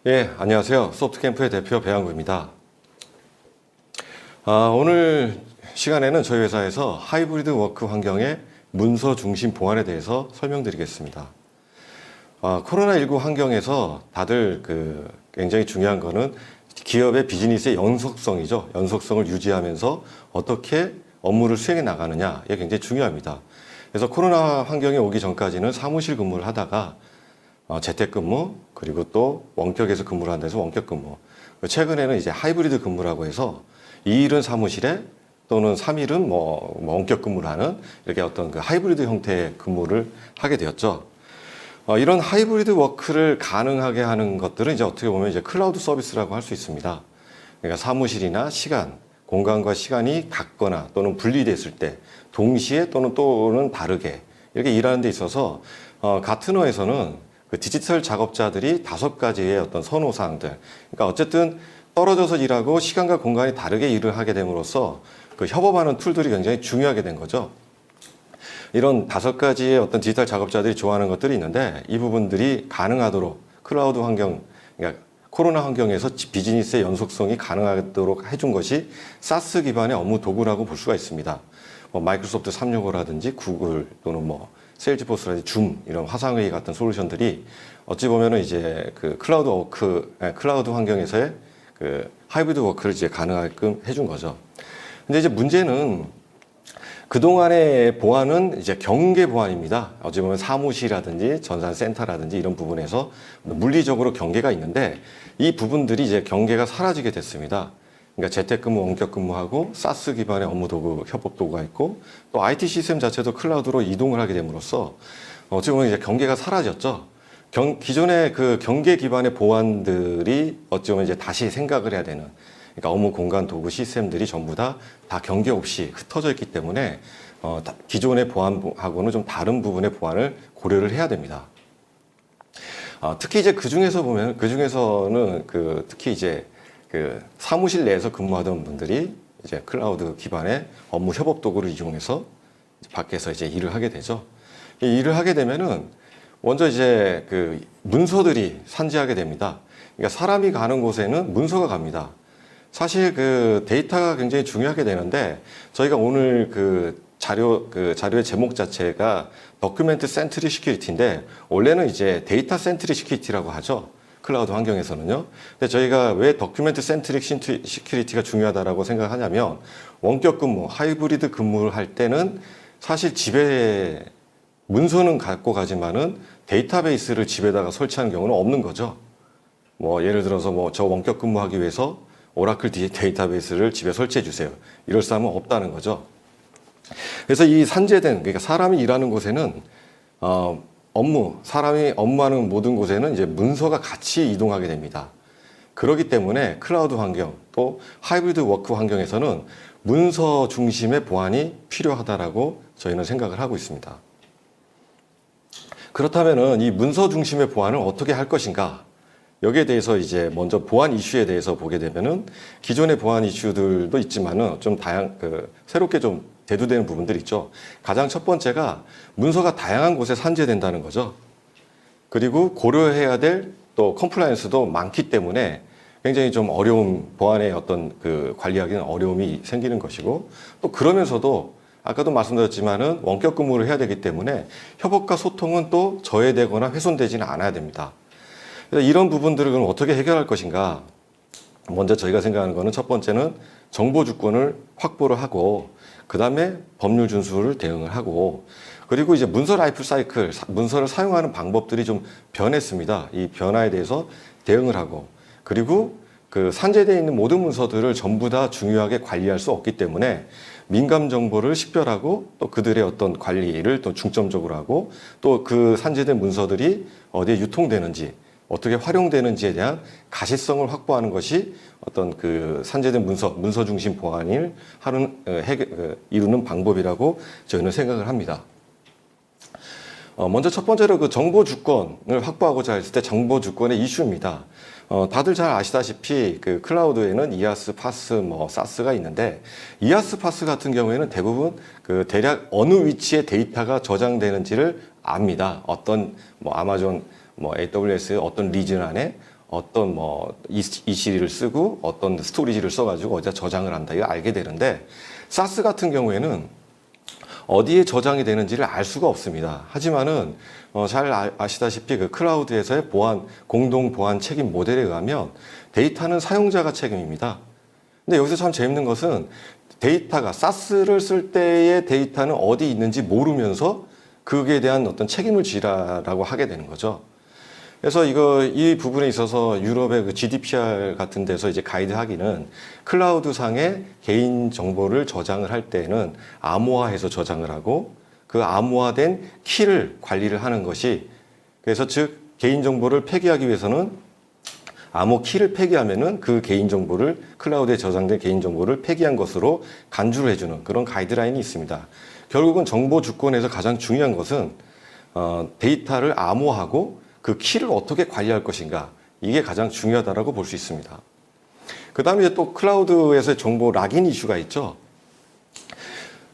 예, 안녕하세요. 소프트캠프의 대표 배양구입니다. 오늘 시간에는 저희 회사에서 하이브리드 워크 환경의 문서 중심 보안에 대해서 설명드리겠습니다. 코로나19 환경에서 다들 굉장히 중요한 거는 기업의 비즈니스의 연속성이죠. 연속성을 유지하면서 어떻게 업무를 수행해 나가느냐, 이게 굉장히 중요합니다. 그래서 코로나 환경에 오기 전까지는 사무실 근무를 하다가 재택근무, 그리고 또 원격에서 근무를 한다 해서 원격근무. 최근에는 이제 하이브리드 근무라고 해서 2일은 사무실에 또는 3일은 원격근무를 하는 이렇게 어떤 그 하이브리드 형태의 근무를 하게 되었죠. 이런 하이브리드 워크를 가능하게 하는 것들은 이제 어떻게 보면 이제 클라우드 서비스라고 할 수 있습니다. 그러니까 사무실이나 시간, 공간과 시간이 같거나 또는 분리됐을 때 동시에 또는 다르게 이렇게 일하는 데 있어서 가트너에서는 그 디지털 작업자들이 5가지의 어떤 선호사항들, 그러니까 어쨌든 떨어져서 일하고 시간과 공간이 다르게 일을 하게 됨으로써 그 협업하는 툴들이 굉장히 중요하게 된 거죠. 이런 5가지의 어떤 디지털 작업자들이 좋아하는 것들이 있는데 이 부분들이 가능하도록 클라우드 환경, 그러니까 코로나 환경에서 비즈니스의 연속성이 가능하도록 해준 것이 사스 기반의 업무 도구라고 볼 수가 있습니다. 마이크로소프트 365라든지 구글 또는 세일즈포스라든지 줌 이런 화상회의 같은 솔루션들이 어찌 보면은 이제 그 클라우드 환경에서의 그 하이브리드 워크를 이제 가능하게끔 해준 거죠. 근데 이제 문제는 그동안의 보안은 이제 경계 보안입니다. 어찌 보면 사무실이라든지 전산센터라든지 이런 부분에서 물리적으로 경계가 있는데 이 부분들이 이제 경계가 사라지게 됐습니다. 그러니까 재택근무, 원격근무하고 사스 기반의 업무 도구, 협업 도구가 있고 또 IT 시스템 자체도 클라우드로 이동을 하게 됨으로써 어찌 보면 이제 경계가 사라졌죠. 기존의 그 경계 기반의 보안들이 어찌 보면 이제 다시 생각을 해야 되는, 그러니까 업무 공간 도구 시스템들이 전부 다 경계 없이 흩어져 있기 때문에 기존의 보안하고는 좀 다른 부분의 보안을 고려를 해야 됩니다. 특히 이제 그중에서는 특히 이제 그 사무실 내에서 근무하던 분들이 이제 클라우드 기반의 업무 협업 도구를 이용해서 밖에서 이제 일을 하게 되죠. 이 일을 하게 되면은 먼저 이제 그 문서들이 산재하게 됩니다. 그러니까 사람이 가는 곳에는 문서가 갑니다. 사실 그 데이터가 굉장히 중요하게 되는데 저희가 오늘 그 자료의 제목 자체가 더큐멘트 센트릭 시큐리티인데 원래는 이제 데이터 센트릭 시큐리티라고 하죠. 클라우드 환경에서는요. 근데 저희가 왜 더큐멘트 센트릭 시큐리티가 중요하다라고 생각하냐면 원격 근무, 하이브리드 근무를 할 때는 사실 집에 문서는 갖고 가지만은 데이터베이스를 집에다가 설치하는 경우는 없는 거죠. 예를 들어서 저 원격 근무하기 위해서 오라클 데이터베이스를 집에 설치해 주세요. 이럴 사람은 없다는 거죠. 그래서 이 산재된, 그러니까 사람이 일하는 곳에는 사람이 업무하는 모든 곳에는 이제 문서가 같이 이동하게 됩니다. 그렇기 때문에 클라우드 환경 또 하이브리드 워크 환경에서는 문서 중심의 보안이 필요하다라고 저희는 생각을 하고 있습니다. 그렇다면은 이 문서 중심의 보안을 어떻게 할 것인가? 여기에 대해서 이제 먼저 보안 이슈에 대해서 보게 되면은 기존의 보안 이슈들도 있지만은 좀 새롭게 좀 대두되는 부분들이 있죠. 가장 첫 번째가 문서가 다양한 곳에 산재된다는 거죠. 그리고 고려해야 될 또 컴플라이언스도 많기 때문에 굉장히 좀 보안의 어떤 관리하기는 어려움이 생기는 것이고 또 그러면서도 아까도 말씀드렸지만은 원격 근무를 해야 되기 때문에 협업과 소통은 또 저해되거나 훼손되지는 않아야 됩니다. 그래서 이런 부분들을 그럼 어떻게 해결할 것인가? 먼저 저희가 생각하는 거는 첫 번째는 정보 주권을 확보를 하고 그 다음에 법률 준수를 대응을 하고 그리고 이제 문서 라이프 사이클, 문서를 사용하는 방법들이 좀 변했습니다. 이 변화에 대해서 대응을 하고 그리고 그 산재되어 있는 모든 문서들을 전부 다 중요하게 관리할 수 없기 때문에 민감 정보를 식별하고 또 그들의 어떤 관리를 또 중점적으로 하고 또 그 산재된 문서들이 어디에 유통되는지 어떻게 활용되는지에 대한 가시성을 확보하는 것이 어떤 그 산재된 문서 중심 보안을 이루는 방법이라고 저희는 생각을 합니다. 먼저 첫 번째로 그 정보 주권을 확보하고자 했을 때 정보 주권의 이슈입니다. 다들 잘 아시다시피 그 클라우드에는 이아스, 파스, 사스가 있는데 이아스, 파스 같은 경우에는 대부분 그 대략 어느 위치에 데이터가 저장되는지를 압니다. 어떤 아마존 AWS의 어떤 리전 안에 어떤 뭐 EC2를 쓰고 어떤 스토리지를 써가지고 어디다 저장을 한다 이거 알게 되는데 사스 같은 경우에는 어디에 저장이 되는지를 알 수가 없습니다. 하지만은 잘 아시다시피 그 클라우드에서의 공동 보안 책임 모델에 의하면 데이터는 사용자가 책임입니다. 근데 여기서 참 재밌는 것은 데이터가 사스를 쓸 때의 데이터는 어디 있는지 모르면서 그에 대한 어떤 책임을 지라라고 하게 되는 거죠. 그래서 이 부분에 있어서 유럽의 그 GDPR 같은 데서 이제 가이드하기는 클라우드 상에 개인 정보를 저장을 할 때는 암호화해서 저장을 하고 그 암호화된 키를 관리를 하는 것이 그래서 즉 개인 정보를 폐기하기 위해서는 암호 키를 폐기하면은 그 개인 정보를 클라우드에 저장된 개인 정보를 폐기한 것으로 간주를 해주는 그런 가이드라인이 있습니다. 결국은 정보 주권에서 가장 중요한 것은 데이터를 암호화하고 그 키를 어떻게 관리할 것인가 이게 가장 중요하다고 볼 수 있습니다. 그 다음에 이제 또 클라우드에서의 정보 락인 이슈가 있죠.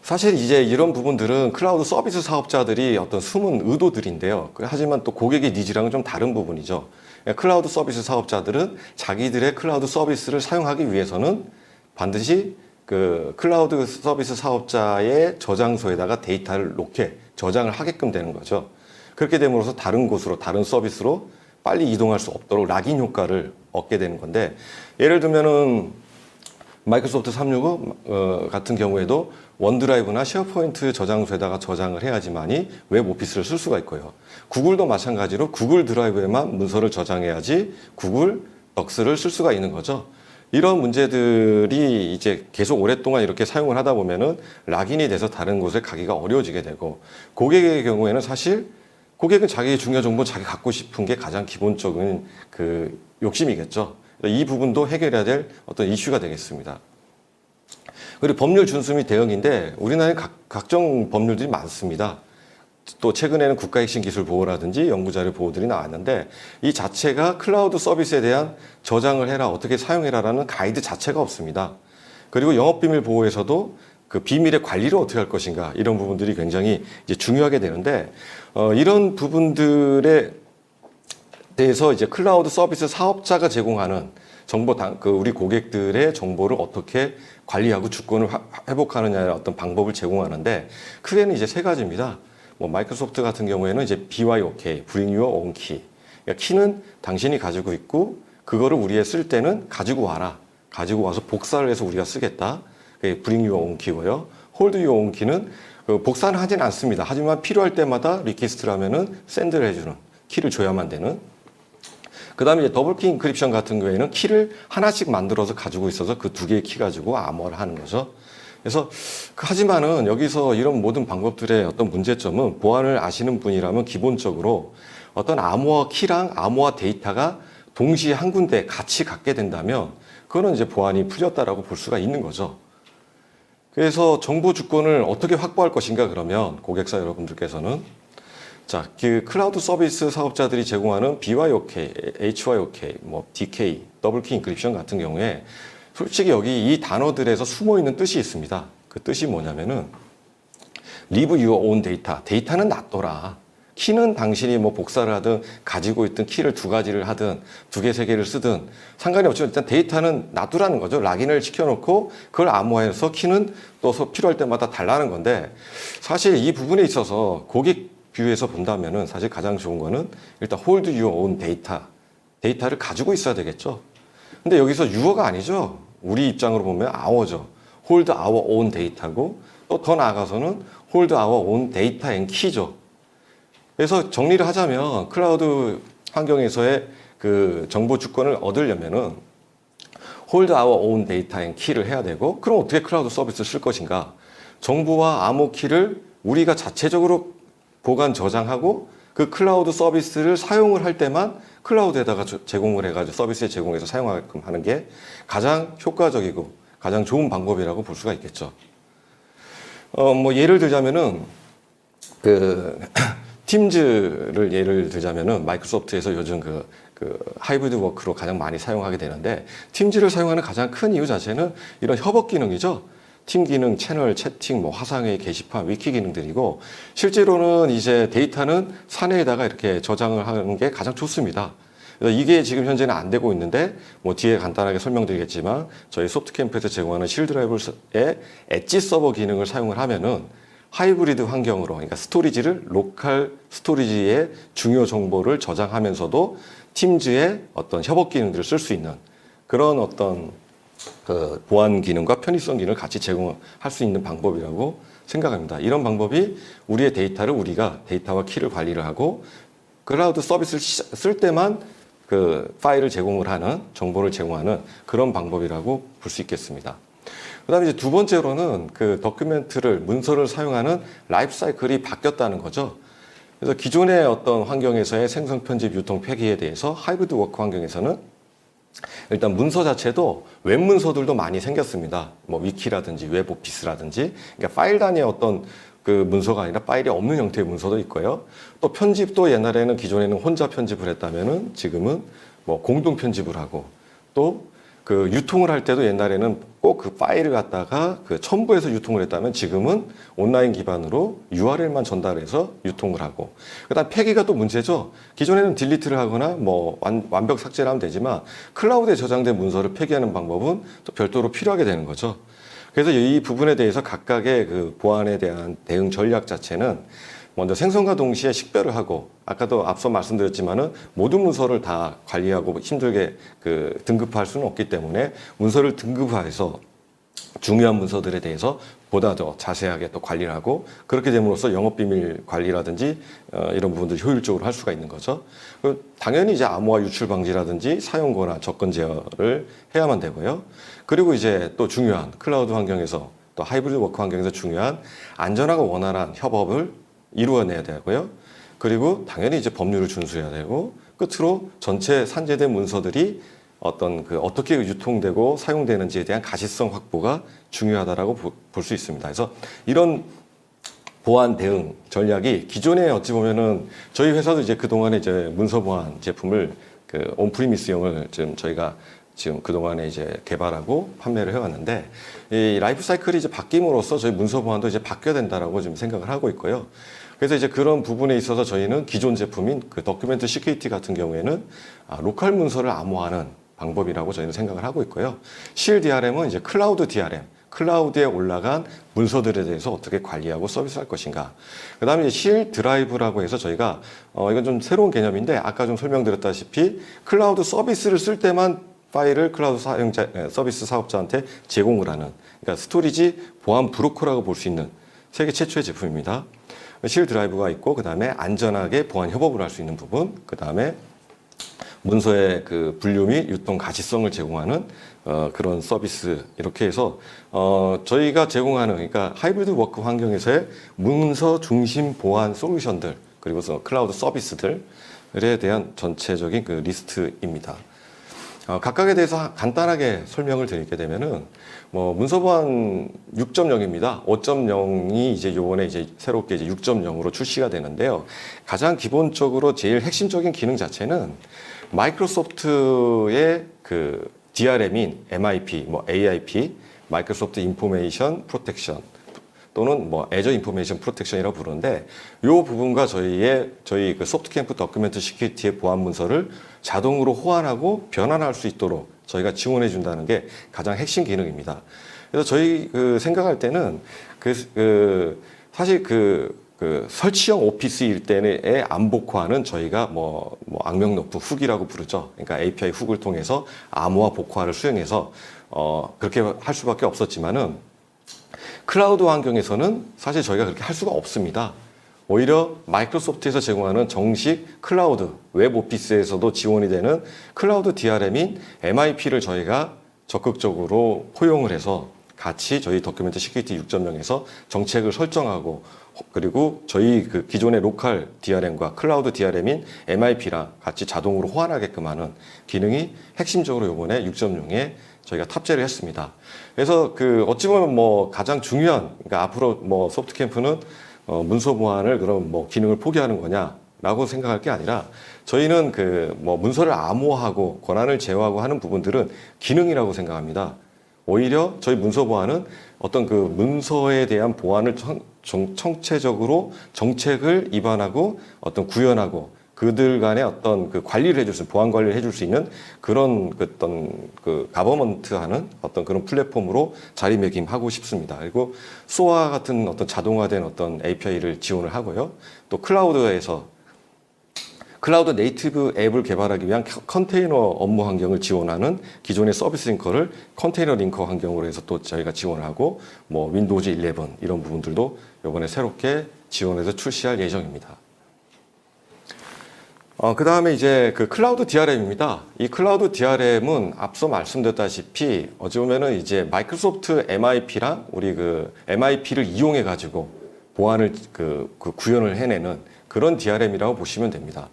사실 이제 이런 부분들은 클라우드 서비스 사업자들이 어떤 숨은 의도들인데요. 하지만 또 고객의 니즈랑은 좀 다른 부분이죠. 클라우드 서비스 사업자들은 자기들의 클라우드 서비스를 사용하기 위해서는 반드시 그 클라우드 서비스 사업자의 저장소에다가 데이터를 놓게 저장을 하게끔 되는 거죠. 그렇게 됨으로써 다른 곳으로 다른 서비스로 빨리 이동할 수 없도록 락인 효과를 얻게 되는 건데 예를 들면은 마이크로소프트 365 같은 경우에도 원드라이브나 쉐어포인트 저장소에다가 저장을 해야지만이 웹 오피스를 쓸 수가 있고요. 구글도 마찬가지로 구글 드라이브에만 문서를 저장해야지 구글 덕스를 쓸 수가 있는 거죠. 이런 문제들이 이제 계속 오랫동안 이렇게 사용을 하다 보면은 락인이 돼서 다른 곳에 가기가 어려워지게 되고 고객의 경우에는 사실 고객은 자기의 중요한 정보 자기 갖고 싶은 게 가장 기본적인 그 욕심이겠죠. 이 부분도 해결해야 될 어떤 이슈가 되겠습니다. 그리고 법률 준수 및 대응인데 우리나라에 각종 법률들이 많습니다. 또 최근에는 국가 핵심 기술 보호라든지 연구자료 보호들이 나왔는데 이 자체가 클라우드 서비스에 대한 저장을 해라 어떻게 사용해라라는 가이드 자체가 없습니다. 그리고 영업비밀 보호에서도 그 비밀의 관리를 어떻게 할 것인가 이런 부분들이 굉장히 이제 중요하게 되는데 이런 부분들에 대해서 이제 클라우드 서비스 사업자가 제공하는 우리 고객들의 정보를 어떻게 관리하고 주권을 회복하느냐의 어떤 방법을 제공하는데 크게는 이제 세 가지입니다. 뭐 마이크로소프트 같은 경우에는 이제 BYOK, Bring Your Own Key. 그러니까 키는 당신이 가지고 있고 그거를 우리에 쓸 때는 가지고 와라. 가지고 와서 복사를 해서 우리가 쓰겠다. 그게 Bring Your Own Key고요. Hold Your Own Key는 복사는 하진 않습니다. 하지만 필요할 때마다 리퀘스트를 하면은 샌드를 해주는 키를 줘야만 되는. 그 다음에 이제 더블키 인크립션 같은 경우에는 키를 하나씩 만들어서 가지고 있어서 그 두 개의 키 가지고 암호화를 하는 거죠. 그래서 하지만은 여기서 이런 모든 방법들의 어떤 문제점은 보안을 아시는 분이라면 기본적으로 어떤 암호화 키랑 암호화 데이터가 동시에 한 군데 같이 갖게 된다면 그거는 이제 보안이 풀렸다라고 볼 수가 있는 거죠. 그래서 정보 주권을 어떻게 확보할 것인가 그러면 고객사 여러분들께서는 자, 그 클라우드 서비스 사업자들이 제공하는 BYOK, HYOK, 뭐 DK, 더블키 인크립션 같은 경우에 솔직히 여기 이 단어들에서 숨어 있는 뜻이 있습니다. 그 뜻이 뭐냐면은 Leave your own data. 데이터는 놔둬라. 키는 당신이 뭐 복사를 하든 가지고 있던 키를 두 가지를 하든 두 개, 세 개를 쓰든 상관이 없지만 일단 데이터는 놔두라는 거죠. 락인을 시켜놓고 그걸 암호화해서 키는 또 필요할 때마다 달라는 건데 사실 이 부분에 있어서 고객 뷰에서 본다면은 사실 가장 좋은 거는 일단 hold your own data. 데이터를 가지고 있어야 되겠죠. 근데 여기서 유어가 아니죠. 우리 입장으로 보면 our죠. hold our own data고 또 더 나아가서는 hold our own data and key죠. 그래서 정리를 하자면 클라우드 환경에서의 그 정보 주권을 얻으려면은 hold our own data and key를 해야 되고 그럼 어떻게 클라우드 서비스를 쓸 것인가? 정보와 암호 키를 우리가 자체적으로 보관 저장하고 그 클라우드 서비스를 사용을 할 때만 클라우드에다가 제공을 해가지고 서비스에 제공해서 사용하게끔 하는 게 가장 효과적이고 가장 좋은 방법이라고 볼 수가 있겠죠. 뭐 예를 들자면은 그 팀즈를 예를 들자면은 마이크로소프트에서 요즘 그 하이브리드 워크로 가장 많이 사용하게 되는데 팀즈를 사용하는 가장 큰 이유 자체는 이런 협업 기능이죠. 팀 기능, 채널, 채팅, 뭐 화상회의, 게시판, 위키 기능들이고 실제로는 이제 데이터는 사내에다가 이렇게 저장을 하는 게 가장 좋습니다. 그래서 이게 지금 현재는 안 되고 있는데 뭐 뒤에 간단하게 설명드리겠지만 저희 소프트캠프에서 제공하는 실드라이브의 엣지 서버 기능을 사용을 하면은 하이브리드 환경으로, 그러니까 스토리지를 로컬 스토리지의 중요 정보를 저장하면서도 팀즈의 어떤 협업 기능들을 쓸 수 있는 그런 어떤 그 보안 기능과 편의성 기능을 같이 제공할 수 있는 방법이라고 생각합니다. 이런 방법이 우리의 데이터를 우리가 데이터와 키를 관리를 하고 클라우드 서비스를 쓸 때만 그 파일을 제공을 하는, 정보를 제공하는 그런 방법이라고 볼 수 있겠습니다. 그다음에 이제 두 번째로는 그 도큐멘트를, 문서를 사용하는 라이프 사이클이 바뀌었다는 거죠. 그래서 기존의 어떤 환경에서의 생성, 편집, 유통, 폐기에 대해서 하이브리드 워크 환경에서는 일단 문서 자체도 웹 문서들도 많이 생겼습니다. 뭐 위키라든지 웹 오피스라든지, 그러니까 파일 단위의 어떤 그 문서가 아니라 파일이 없는 형태의 문서도 있고요. 또 편집도 옛날에는, 기존에는 혼자 편집을 했다면은 지금은 뭐 공동 편집을 하고, 또 그 유통을 할 때도 옛날에는 꼭 그 파일을 갖다가 그 첨부해서 유통을 했다면 지금은 온라인 기반으로 URL만 전달해서 유통을 하고, 그다음 폐기가 또 문제죠. 기존에는 딜리트를 하거나 뭐 완벽 삭제를 하면 되지만 클라우드에 저장된 문서를 폐기하는 방법은 또 별도로 필요하게 되는 거죠. 그래서 이 부분에 대해서 각각의 그 보안에 대한 대응 전략 자체는 먼저 생성과 동시에 식별을 하고, 아까도 앞서 말씀드렸지만은 모든 문서를 다 관리하고 힘들게 그 등급화할 수는 없기 때문에 문서를 등급화해서 중요한 문서들에 대해서 보다 더 자세하게 또 관리를 하고, 그렇게 됨으로써 영업비밀 관리라든지 이런 부분들을 효율적으로 할 수가 있는 거죠. 당연히 이제 암호화 유출 방지라든지 사용 권한 접근 제어를 해야만 되고요. 그리고 이제 또 중요한 클라우드 환경에서, 또 하이브리드 워크 환경에서 중요한 안전하고 원활한 협업을 이루어내야 되고요. 그리고 당연히 이제 법률을 준수해야 되고, 끝으로 전체 산재된 문서들이 어떤 그 어떻게 유통되고 사용되는지에 대한 가시성 확보가 중요하다라고 볼 수 있습니다. 그래서 이런 보안 대응 전략이 기존에 어찌 보면은 저희 회사도 이제 그동안에 이제 문서 보안 제품을 그 온프리미스용을 지금 저희가 지금 그동안에 이제 개발하고 판매를 해왔는데, 이 라이프 사이클이 이제 바뀜으로써 저희 문서 보안도 이제 바뀌어야 된다라고 지금 생각을 하고 있고요. 그래서 이제 그런 부분에 있어서 저희는 기존 제품인 그 도큐멘트 시큐리티 같은 경우에는 로컬 문서를 암호화하는 방법이라고 저희는 생각을 하고 있고요. 실 DRM은 이제 클라우드 DRM, 클라우드에 올라간 문서들에 대해서 어떻게 관리하고 서비스할 것인가. 그 다음에 실 드라이브라고 해서 저희가 이건 좀 새로운 개념인데, 아까 좀 설명드렸다시피 클라우드 서비스를 쓸 때만 파일을 클라우드 사용자, 서비스 사업자한테 제공을 하는, 그러니까 스토리지 보안 브로커라고 볼 수 있는 세계 최초의 제품입니다. 실 드라이브가 있고, 그 다음에 안전하게 보안 협업을 할 수 있는 부분, 그 다음에 문서의 그 분류 및 유통 가시성을 제공하는 그런 서비스, 이렇게 해서 저희가 제공하는, 그러니까 하이브리드 워크 환경에서의 문서 중심 보안 솔루션들, 그리고 클라우드 서비스들에 대한 전체적인 그 리스트입니다. 각각에 대해서 간단하게 설명을 드리게 되면은, 뭐 문서보안 6.0입니다. 5.0이 이제 요번에 이제 새롭게 이제 6.0으로 출시가 되는데요. 가장 기본적으로 제일 핵심적인 기능 자체는 마이크로소프트의 그 DRM인 MIP, 뭐 AIP, 마이크로소프트 인포메이션 프로텍션, 또는 뭐 애저 인포메이션 프로텍션이라고 부르는데, 이 부분과 저희 그 소프트캠프 도큐멘트 시큐리티의 보안 문서를 자동으로 호환하고 변환할 수 있도록 저희가 지원해 준다는 게 가장 핵심 기능입니다. 그래서 저희 그 생각할 때는 사실 설치형 오피스일 때의 암복화는 저희가 뭐 악명 높은 훅이라고 부르죠. 그러니까 API 훅을 통해서 암호화 복화를 수행해서 그렇게 할 수밖에 없었지만은, 클라우드 환경에서는 사실 저희가 그렇게 할 수가 없습니다. 오히려 마이크로소프트에서 제공하는 정식 클라우드, 웹 오피스에서도 지원이 되는 클라우드 DRM인 MIP를 저희가 적극적으로 포용을 해서 같이 저희 도큐멘트 시큐리티 6.0에서 정책을 설정하고, 그리고 저희 그 기존의 로컬 DRM과 클라우드 DRM인 MIP랑 같이 자동으로 호환하게끔 하는 기능이 핵심적으로 이번에 6.0에 저희가 탑재를 했습니다. 그래서 그 어찌 보면 뭐 가장 중요한, 그러니까 앞으로 뭐 소프트캠프는 문서 보안을 그럼 뭐 기능을 포기하는 거냐라고 생각할 게 아니라, 저희는 그 뭐 문서를 암호화하고 권한을 제어하고 하는 부분들은 기능이라고 생각합니다. 오히려 저희 문서 보안은 어떤 그 문서에 대한 보안을 총체적으로 정책을 입안하고 어떤 구현하고, 그들 간의 어떤 그 관리를 해줄 수, 보안 관리를 해줄 수 있는 그런 어떤 그 가버먼트하는 어떤 그런 플랫폼으로 자리매김하고 싶습니다. 그리고 소아 같은 어떤 자동화된 어떤 API를 지원을 하고요. 또 클라우드에서 클라우드 네이티브 앱을 개발하기 위한 컨테이너 업무 환경을 지원하는 기존의 서비스 링커를 컨테이너 링커 환경으로 해서 또 저희가 지원을 하고 뭐 윈도우즈 11 이런 부분들도 이번에 새롭게 지원해서 출시할 예정입니다. 그 다음에 이제 그 클라우드 DRM입니다. 이 클라우드 DRM은 앞서 말씀드렸다시피 어찌 보면은 이제 마이크로소프트 MIP랑 우리 그 MIP를 이용해 가지고 보안을 구현을 해내는 그런 DRM이라고 보시면 됩니다.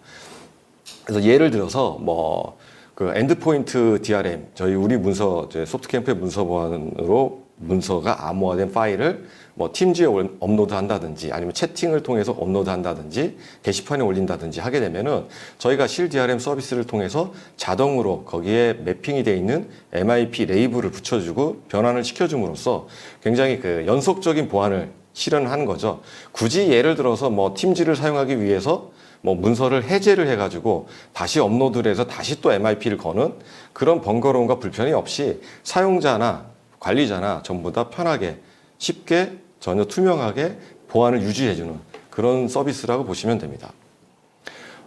그래서 예를 들어서 뭐 그 엔드포인트 DRM, 우리 문서 소프트캠프의 문서 보안으로 문서가 암호화된 파일을 뭐 팀즈에 업로드 한다든지 아니면 채팅을 통해서 업로드 한다든지 게시판에 올린다든지 하게 되면은 저희가 실 DRM 서비스를 통해서 자동으로 거기에 매핑이 되어 있는 MIP 레이블을 붙여주고 변환을 시켜줌으로써 굉장히 그 연속적인 보안을 실현하는 거죠. 굳이 예를 들어서 뭐 팀즈를 사용하기 위해서 뭐 문서를 해제를 해가지고 다시 업로드를 해서 다시 또 MIP를 거는 그런 번거로움과 불편이 없이 사용자나 관리자나 전부 다 편하게 쉽게 전혀 투명하게 보안을 유지해주는 그런 서비스라고 보시면 됩니다.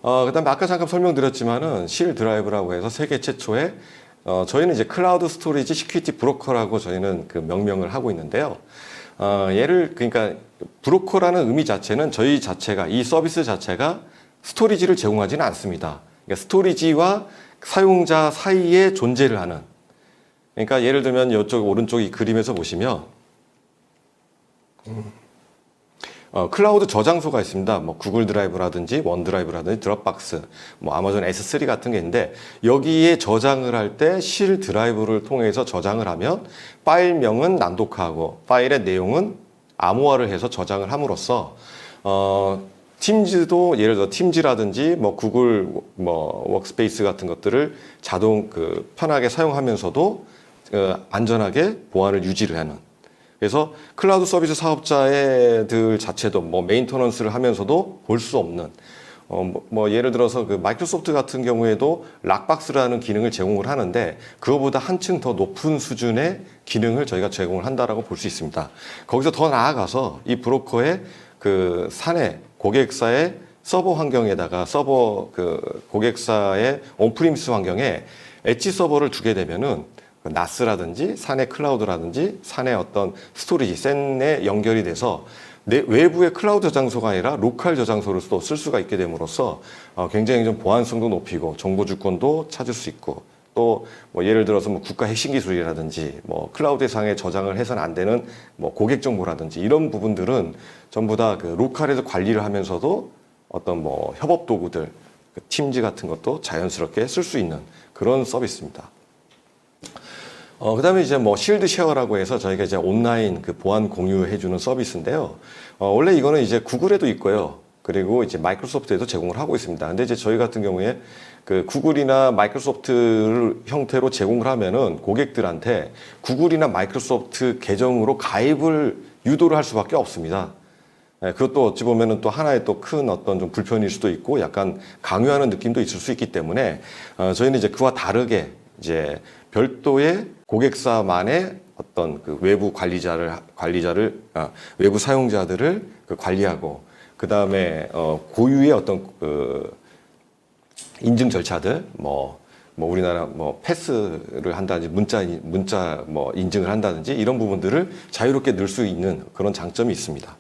그다음에 아까 잠깐 설명드렸지만은 실 드라이브라고 해서 세계 최초의 저희는 이제 클라우드 스토리지 시큐리티 브로커라고 저희는 그 명명을 하고 있는데요. 그러니까 브로커라는 의미 자체는 저희 자체가 이 서비스 자체가 스토리지를 제공하지는 않습니다. 그러니까 스토리지와 사용자 사이에 존재를 하는. 그러니까 예를 들면 이쪽 오른쪽 이 그림에서 보시면 클라우드 저장소가 있습니다. 뭐 구글 드라이브라든지 원드라이브라든지 드롭박스, 뭐 아마존 S3 같은 게 있는데 여기에 저장을 할 때 실 드라이브를 통해서 저장을 하면 파일명은 난독화하고 파일의 내용은 암호화를 해서 저장을 함으로써 팀즈도 예를 들어 팀즈라든지 뭐 구글 뭐 워크스페이스 같은 것들을 자동 편하게 사용하면서도 안전하게 보안을 유지를 하는. 그래서 클라우드 서비스 사업자들 자체도 뭐 메인터넌스를 하면서도 볼 수 없는 뭐 예를 들어서 그 마이크로소프트 같은 경우에도 락박스라는 기능을 제공을 하는데 그거보다 한층 더 높은 수준의 기능을 저희가 제공을 한다라고 볼 수 있습니다. 거기서 더 나아가서 이 브로커의 그 사내 고객사의 서버 환경에다가 고객사의 온프리미스 환경에 엣지 서버를 두게 되면은 나스라든지 사내 클라우드라든지 사내 어떤 스토리지 샌에 연결이 돼서 외부의 클라우드 저장소가 아니라 로컬 저장소를 또 쓸 수가 있게 됨으로써 굉장히 좀 보안성도 높이고 정보 주권도 찾을 수 있고 또 뭐 예를 들어서 뭐 국가 핵심 기술이라든지 뭐 클라우드 상에 저장을 해서는 안 되는 뭐 고객 정보라든지 이런 부분들은 전부 다 그 로컬에서 관리를 하면서도 어떤 뭐 협업 도구들 팀즈 같은 것도 자연스럽게 쓸 수 있는 그런 서비스입니다. 그다음에 이제 뭐 실드 쉐어라고 해서 저희가 이제 온라인 그 보안 공유해주는 서비스인데요. 원래 이거는 이제 구글에도 있고요. 그리고 이제 마이크로소프트에도 제공을 하고 있습니다. 근데 이제 저희 같은 경우에 그 구글이나 마이크로소프트 형태로 제공을 하면은 고객들한테 구글이나 마이크로소프트 계정으로 가입을 유도를 할 수밖에 없습니다. 그것도 어찌 보면은 또 하나의 또 큰 어떤 좀 불편일 수도 있고 약간 강요하는 느낌도 있을 수 있기 때문에 저희는 이제 그와 다르게 이제 별도의 고객사만의 어떤 그 외부 외부 사용자들을 관리하고 그 다음에 고유의 어떤 인증 절차들 뭐 우리나라 뭐 패스를 한다든지 문자 뭐 인증을 한다든지 이런 부분들을 자유롭게 넣을 수 있는 그런 장점이 있습니다.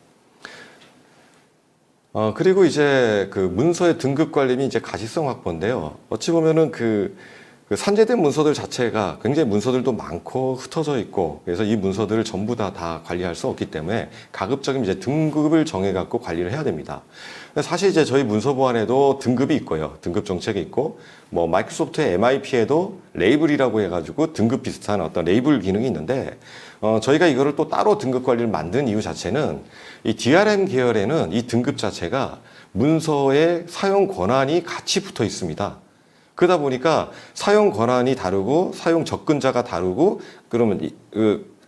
그리고 이제 그 문서의 등급 관리 및 이제 가시성 확보인데요. 어찌 보면은 그 산재된 문서들 자체가 굉장히 문서들도 많고 흩어져 있고 그래서 이 문서들을 전부 다 관리할 수 없기 때문에 가급적이면 이제 등급을 정해 갖고 관리를 해야 됩니다. 사실 이제 저희 문서 보안에도 등급이 있고요. 등급 정책이 있고 뭐 마이크로소프트의 MIP에도 레이블이라고 해가지고 등급 비슷한 어떤 레이블 기능이 있는데 저희가 이거를 또 따로 등급 관리를 만든 이유 자체는 이 DRM 계열에는 이 등급 자체가 문서의 사용 권한이 같이 붙어 있습니다. 그러다 보니까 사용 권한이 다르고 사용 접근자가 다르고 그러면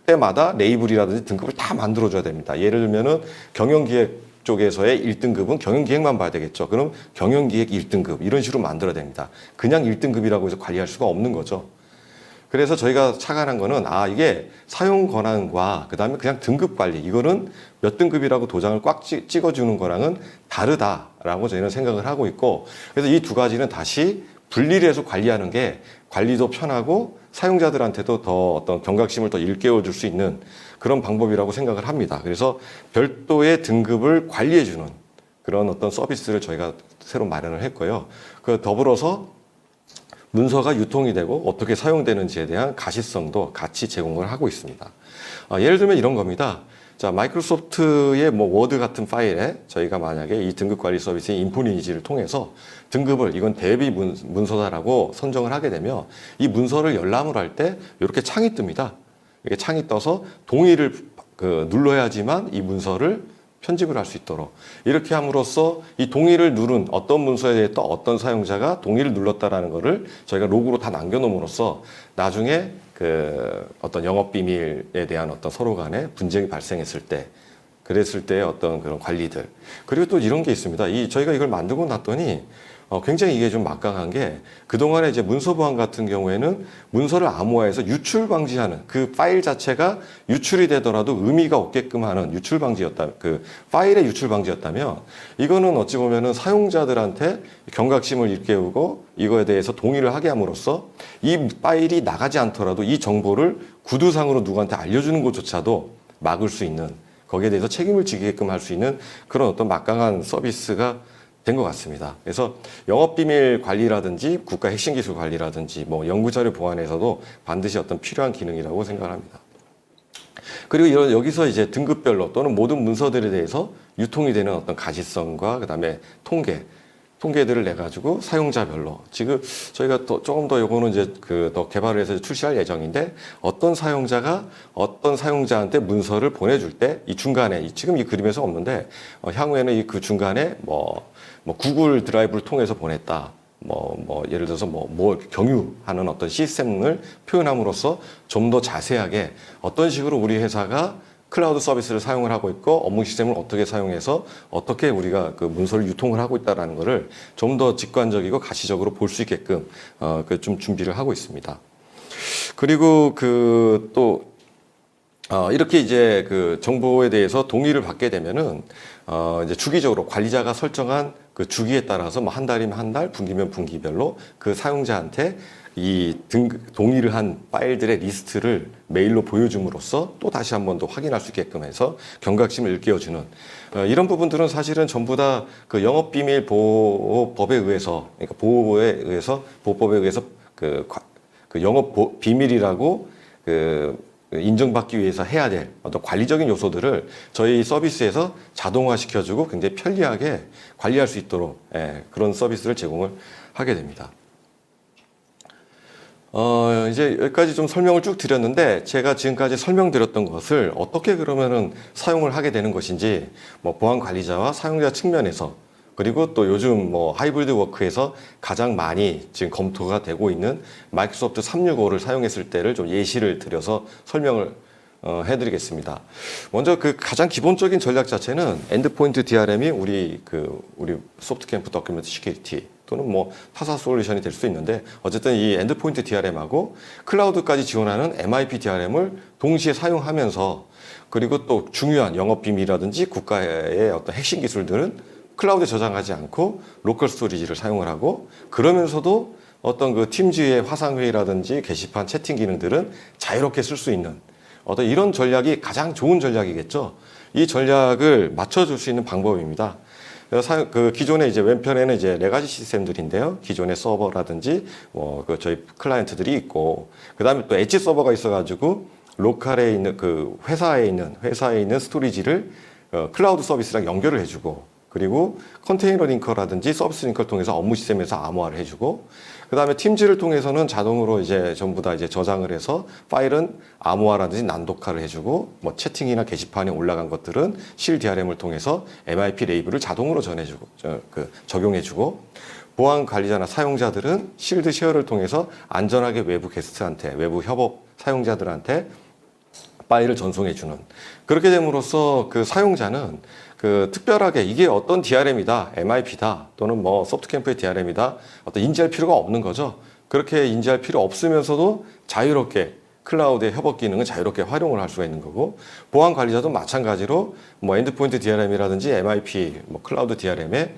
때마다 레이블이라든지 등급을 다 만들어줘야 됩니다. 예를 들면은 경영기획 쪽에서의 1등급은 경영기획만 봐야 되겠죠. 그럼 경영기획 1등급 이런 식으로 만들어야 됩니다. 그냥 1등급이라고 해서 관리할 수가 없는 거죠. 그래서 저희가 착안한 거는 이게 사용 권한과 그다음에 그냥 등급 관리 이거는 몇 등급이라고 도장을 꽉 찍어주는 거랑은 다르다라고 저희는 생각을 하고 있고, 그래서 이 두 가지는 다시 분리를 해서 관리하는 게 관리도 편하고 사용자들한테도 더 어떤 경각심을 더 일깨워 줄 수 있는 그런 방법이라고 생각을 합니다. 그래서 별도의 등급을 관리해주는 그런 어떤 서비스를 저희가 새로 마련을 했고요. 그 더불어서 문서가 유통이 되고 어떻게 사용되는지에 대한 가시성도 같이 제공을 하고 있습니다. 예를 들면 이런 겁니다. 자, 마이크로소프트의 뭐 워드 같은 파일에 저희가 만약에 이 등급 관리 서비스인 인포니지를 통해서 등급을 이건 대비 문서다라고 선정을 하게 되면 이 문서를 열람을 할 때 이렇게 창이 뜹니다. 이게 창이 떠서 동의를 눌러야지만 이 문서를 편집을 할 수 있도록 이렇게 함으로써 이 동의를 누른 어떤 문서에 대해 또 어떤 사용자가 동의를 눌렀다라는 거를 저희가 로그로 다 남겨놓음으로써 나중에 그 어떤 영업 비밀에 대한 어떤 서로 간에 분쟁이 발생했을 때 그랬을 때 어떤 그런 관리들, 그리고 또 이런 게 있습니다. 저희가 이걸 만들고 났더니 굉장히 이게 좀 막강한 게, 그동안에 이제 문서 보안 같은 경우에는 문서를 암호화해서 유출 방지하는 그 파일 자체가 유출이 되더라도 의미가 없게끔 하는 유출 방지였다, 그 파일의 유출 방지였다면, 이거는 어찌 보면은 사용자들한테 경각심을 일깨우고 이거에 대해서 동의를 하게 함으로써 이 파일이 나가지 않더라도 이 정보를 구두상으로 누구한테 알려주는 것조차도 막을 수 있는, 거기에 대해서 책임을 지게끔 할 수 있는 그런 어떤 막강한 서비스가 된 것 같습니다. 그래서 영업비밀 관리라든지 국가 핵심 기술 관리라든지 뭐 연구자료 보안에서도 반드시 어떤 필요한 기능이라고 생각합니다. 그리고 여기서 이제 등급별로 또는 모든 문서들에 대해서 유통이 되는 어떤 가시성과 그다음에 통계들을 내 가지고 사용자별로 지금 저희가 또 조금 더 요거는 이제 더 개발을 해서 출시할 예정인데, 어떤 사용자가 어떤 사용자한테 문서를 보내줄 때 이 중간에 지금 이 그림에서 없는데 향후에는 그 중간에 뭐 구글 드라이브를 통해서 보냈다. 예를 들어서 뭐 경유하는 어떤 시스템을 표현함으로써 좀 더 자세하게 어떤 식으로 우리 회사가 클라우드 서비스를 사용을 하고 있고 업무 시스템을 어떻게 사용해서 어떻게 우리가 그 문서를 유통을 하고 있다는 것을 좀 더 직관적이고 가시적으로 볼 수 있게끔 좀 준비를 하고 있습니다. 그리고 이렇게 이제 그 정보에 대해서 동의를 받게 되면은 이제 주기적으로 관리자가 설정한 그 주기에 따라서 뭐 한 달이면 한 달, 분기면 분기별로 그 사용자한테 동의를 한 파일들의 리스트를 메일로 보여줌으로써 또 다시 한 번 더 확인할 수 있게끔 해서 경각심을 일깨워주는 이런 부분들은 사실은 전부 다 그 영업비밀 보호법에 의해서, 그러니까 보호법에 의해서 그 영업 비밀이라고 인정받기 위해서 해야 될 어떤 관리적인 요소들을 저희 서비스에서 자동화시켜주고 굉장히 편리하게 관리할 수 있도록 그런 서비스를 제공을 하게 됩니다. 이제 여기까지 좀 설명을 쭉 드렸는데, 제가 지금까지 설명드렸던 것을 어떻게 그러면은 사용을 하게 되는 것인지, 뭐 보안 관리자와 사용자 측면에서, 그리고 또 요즘 뭐 하이브리드 워크에서 가장 많이 지금 검토가 되고 있는 마이크로소프트 365를 사용했을 때를 좀 예시를 들여서 설명을 해드리겠습니다. 먼저 그 가장 기본적인 전략 자체는 엔드포인트 DRM이 우리 소프트캠프 더큐멘트 시큐리티 또는 뭐 타사 솔루션이 될 수 있는데, 어쨌든 이 엔드포인트 DRM하고 클라우드까지 지원하는 MIP DRM을 동시에 사용하면서, 그리고 또 중요한 영업 비밀이라든지 국가의 어떤 핵심 기술들은 클라우드에 저장하지 않고 로컬 스토리지를 사용을 하고, 그러면서도 어떤 그 팀즈의 화상회의라든지 게시판 채팅 기능들은 자유롭게 쓸 수 있는 어떤 이런 전략이 가장 좋은 전략이겠죠. 이 전략을 맞춰줄 수 있는 방법입니다. 그래서 기존에 이제 왼편에는 이제 네 가지 시스템들인데요. 기존의 서버라든지 저희 클라이언트들이 있고, 그 다음에 또 엣지 서버가 있어가지고 로컬에 있는 회사에 있는 스토리지를 클라우드 서비스랑 연결을 해주고, 그리고 컨테이너 링커라든지 서비스 링커를 통해서 업무 시스템에서 암호화를 해주고, 그 다음에 팀즈를 통해서는 자동으로 이제 전부 다 이제 저장을 해서 파일은 암호화라든지 난독화를 해주고, 뭐 채팅이나 게시판에 올라간 것들은 실 DRM을 통해서 MIP 레이블을 자동으로 적용해주고, 보안 관리자나 사용자들은 실드 쉐어를 통해서 안전하게 외부 게스트한테, 외부 협업 사용자들한테 파일을 전송해주는, 그렇게 됨으로써 그 사용자는 그 특별하게 이게 어떤 DRM이다, MIP다, 또는 뭐 소프트캠프의 DRM이다, 어떤 인지할 필요가 없는 거죠. 그렇게 인지할 필요 없으면서도 자유롭게 클라우드의 협업 기능을 자유롭게 활용을 할 수가 있는 거고, 보안 관리자도 마찬가지로 뭐 엔드포인트 DRM이라든지 MIP, 뭐 클라우드 DRM의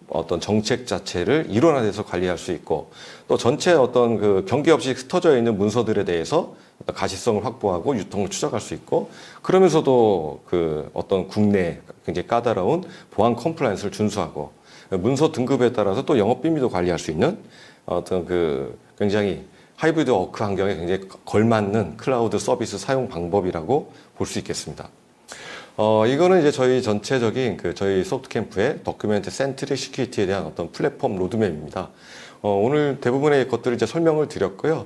어떤 정책 자체를 일원화돼서 관리할 수 있고, 또 전체 어떤 그 경계 없이 흩어져 있는 문서들에 대해서 어떤 가시성을 확보하고 유통을 추적할 수 있고, 그러면서도 그 어떤 국내 굉장히 까다로운 보안 컴플라이언스를 준수하고, 문서 등급에 따라서 또 영업 비밀도 관리할 수 있는 어떤 그 굉장히 하이브리드 워크 환경에 굉장히 걸맞는 클라우드 서비스 사용 방법이라고 볼 수 있겠습니다. 이거는 이제 저희 전체적인 그 저희 소프트캠프의 더큐멘트 센트릭 시큐리티에 대한 어떤 플랫폼 로드맵입니다. 오늘 대부분의 것들을 이제 설명을 드렸고요.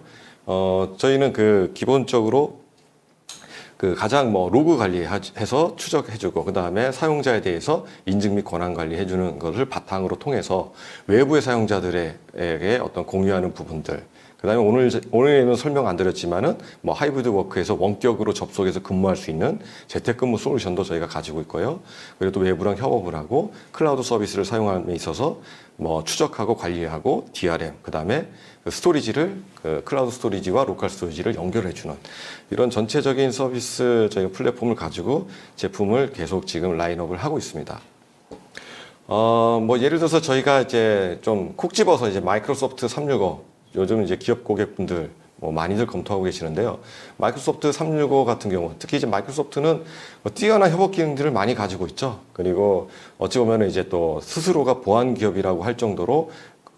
저희는 그 기본적으로 그 가장 뭐 로그 관리해서 추적해주고, 그 다음에 사용자에 대해서 인증 및 권한 관리해주는 것을 바탕으로 통해서 외부의 사용자들에게 어떤 공유하는 부분들, 그 다음에 오늘에는 설명 안 드렸지만은 뭐 하이브리드 워크에서 원격으로 접속해서 근무할 수 있는 재택근무 솔루션도 저희가 가지고 있고요. 그리고 또 외부랑 협업을 하고 클라우드 서비스를 사용함에 있어서 뭐 추적하고 관리하고 DRM, 그 다음에 그 스토리지를 그 클라우드 스토리지와 로컬 스토리지를 연결해주는 이런 전체적인 서비스 저희가 플랫폼을 가지고 제품을 계속 지금 라인업을 하고 있습니다. 뭐 예를 들어서 저희가 이제 좀 콕 집어서 이제 마이크로소프트 365, 요즘 이제 기업 고객분들 뭐 많이들 검토하고 계시는데요. 마이크로소프트 365 같은 경우, 특히 이제 마이크로소프트는 뛰어난 협업 기능들을 많이 가지고 있죠. 그리고 어찌 보면 이제 또 스스로가 보안 기업이라고 할 정도로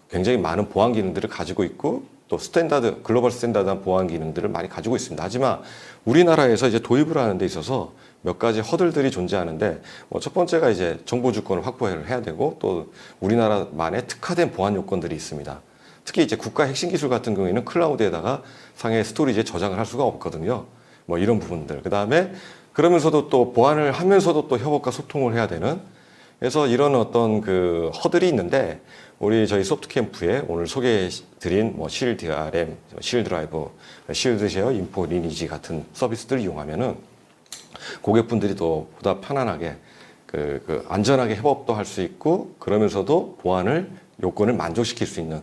굉장히 많은 보안 기능들을 가지고 있고, 또 스탠다드, 글로벌 스탠다드한 보안 기능들을 많이 가지고 있습니다. 하지만 우리나라에서 이제 도입을 하는 데 있어서 몇 가지 허들들이 존재하는데, 뭐 첫 번째가 이제 정보 주권을 확보를 해야 되고, 또 우리나라만의 특화된 보안 요건들이 있습니다. 특히 이제 국가 핵심 기술 같은 경우에는 클라우드에다가 상해 스토리지에 저장을 할 수가 없거든요. 뭐 이런 부분들. 그 다음에 그러면서도 또 보안을 하면서도 또 협업과 소통을 해야 되는, 그래서 이런 어떤 그 허들이 있는데, 우리 저희 소프트캠프에 오늘 소개해드린 뭐 실드 DRM, 실드 드라이브, 실드 쉐어, 인포 리니지 같은 서비스들을 이용하면은 고객분들이 또 보다 편안하게 그 안전하게 협업도 할 수 있고, 그러면서도 보안을 요건을 만족시킬 수 있는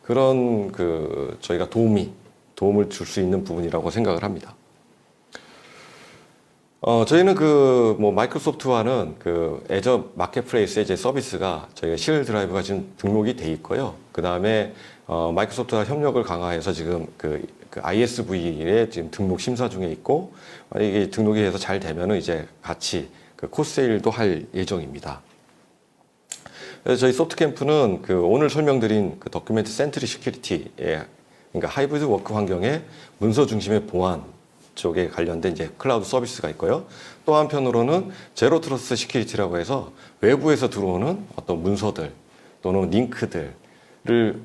그런 그 저희가 도움을 줄 수 있는 부분이라고 생각을 합니다. 저희는 그 뭐 마이크로소프트와는 그 애저 마켓플레이스의 이제 서비스가 저희가 실드 드라이브가 지금 등록이 돼 있고요. 그 다음에 마이크로소프트와 협력을 강화해서 지금 그 ISV에 지금 등록 심사 중에 있고, 이게 등록이 돼서 잘 되면은 이제 같이 그 코세일도 할 예정입니다. 그래서 저희 소프트캠프는 그 오늘 설명드린 그 더큐멘트 센트릭 시큐리티에, 그러니까 하이브리드 워크 환경의 문서 중심의 보안 쪽에 관련된 이제 클라우드 서비스가 있고요. 또 한편으로는 제로 트러스트 시큐리티라고 해서 외부에서 들어오는 어떤 문서들 또는 링크들을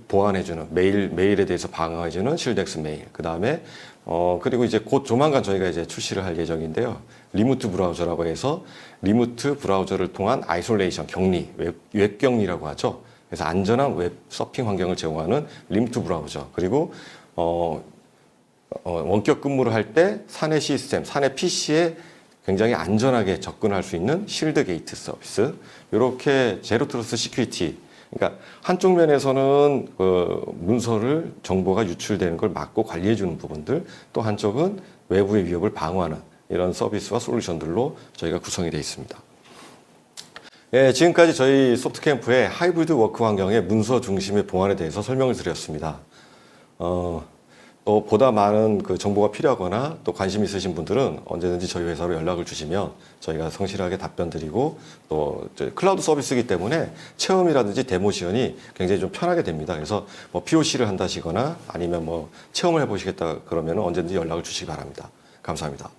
보완해주는 메일에 대해서 방어해주는 실덱스 메일. 그 다음에 그리고 이제 곧 조만간 저희가 이제 출시를 할 예정인데요. 리모트 브라우저라고 해서 리모트 브라우저를 통한 아이솔레이션 격리, 웹 격리라고 하죠. 그래서 안전한 웹 서핑 환경을 제공하는 리모트 브라우저. 그리고 원격 근무를 할 때 사내 시스템, 사내 PC에 굉장히 안전하게 접근할 수 있는 실드 게이트 서비스. 이렇게 제로 트러스트 시큐리티. 그러니까 한쪽 면에서는 그 문서를 정보가 유출되는 걸 막고 관리해 주는 부분들, 또 한쪽은 외부의 위협을 방어하는 이런 서비스와 솔루션들로 저희가 구성이 되어 있습니다. 예, 지금까지 저희 소프트캠프의 하이브리드 워크 환경의 문서 중심의 보안에 대해서 설명을 드렸습니다. 또 보다 많은 그 정보가 필요하거나 또 관심 있으신 분들은 언제든지 저희 회사로 연락을 주시면 저희가 성실하게 답변 드리고, 또 클라우드 서비스이기 때문에 체험이라든지 데모 지원이 굉장히 좀 편하게 됩니다. 그래서 뭐 POC를 한다시거나 아니면 뭐 체험을 해보시겠다 그러면 언제든지 연락을 주시기 바랍니다. 감사합니다.